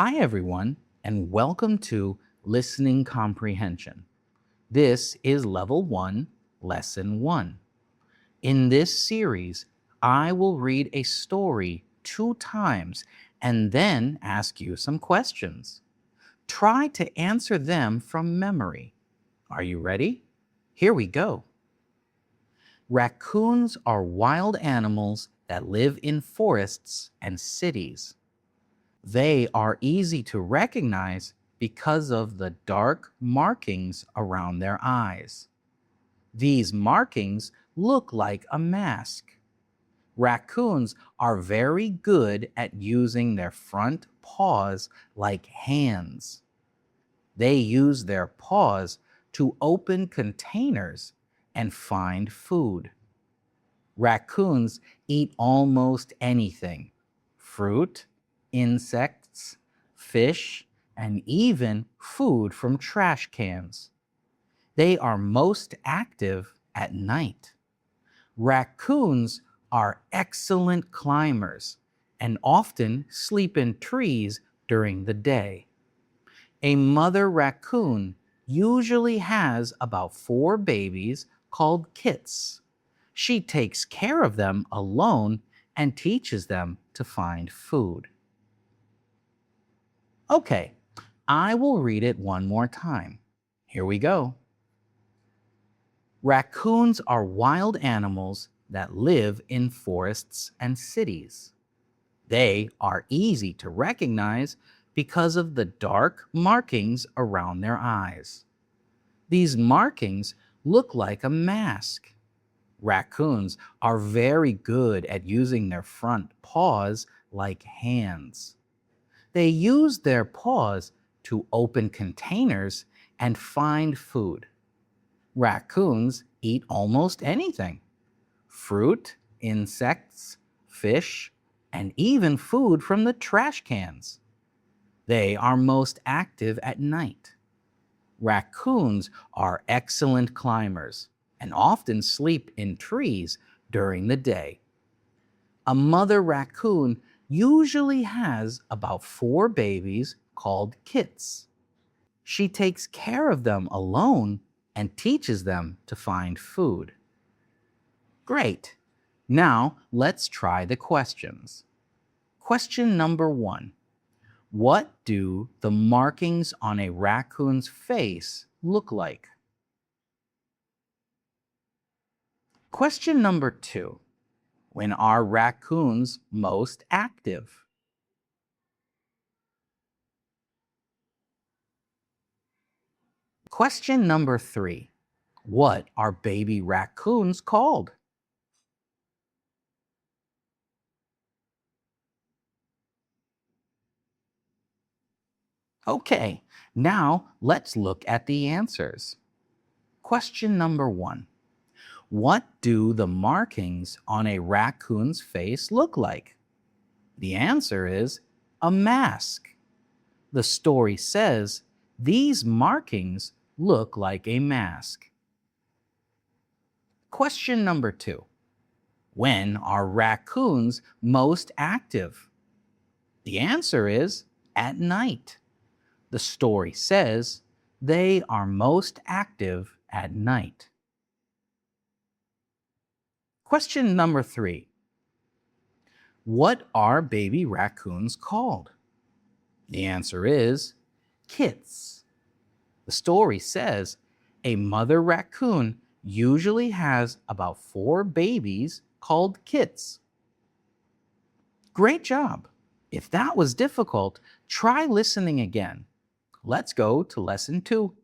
Hi, everyone, and welcome to Listening Comprehension. This is Level 1, Lesson 1. In this series, I will read a story 2 times and then ask you some questions. Try to answer them from memory. Are you ready? Here we go. Raccoons are wild animals that live in forests and cities. They are easy to recognize because of the dark markings around their eyes. These markings look like a mask. Raccoons are very good at using their front paws like hands. They use their paws to open containers and find food. Raccoons eat almost anything: fruit, insects, fish, and even food from trash cans. They are most active at night. Raccoons are excellent climbers and often sleep in trees during the day. A mother raccoon usually has about 4 babies called kits. She takes care of them alone and teaches them to find food. Okay, I will read it one more time. Here we go. Raccoons are wild animals that live in forests and cities. They are easy to recognize because of the dark markings around their eyes. These markings look like a mask. Raccoons are very good at using their front paws like hands. They use their paws to open containers and find food. Raccoons eat almost anything: fruit, insects, fish, and even food from the trash cans. They are most active at night. Raccoons are excellent climbers and often sleep in trees during the day. A mother raccoon usually has about 4 babies called kits. She takes care of them alone and teaches them to find food. Great. Now let's try the questions. Question number 1. What do the markings on a raccoon's face look like? Question number 2. When are raccoons most active? Question number 3. What are baby raccoons called? Okay, now let's look at the answers. Question number 1. What do the markings on a raccoon's face look like? The answer is a mask. The story says these markings look like a mask. Question number 2. When are raccoons most active? The answer is at night. The story says they are most active at night. Question number 3. What are baby raccoons called? The answer is kits. The story says a mother raccoon usually has about 4 babies called kits. Great job! If that was difficult, try listening again. Let's go to Lesson 2.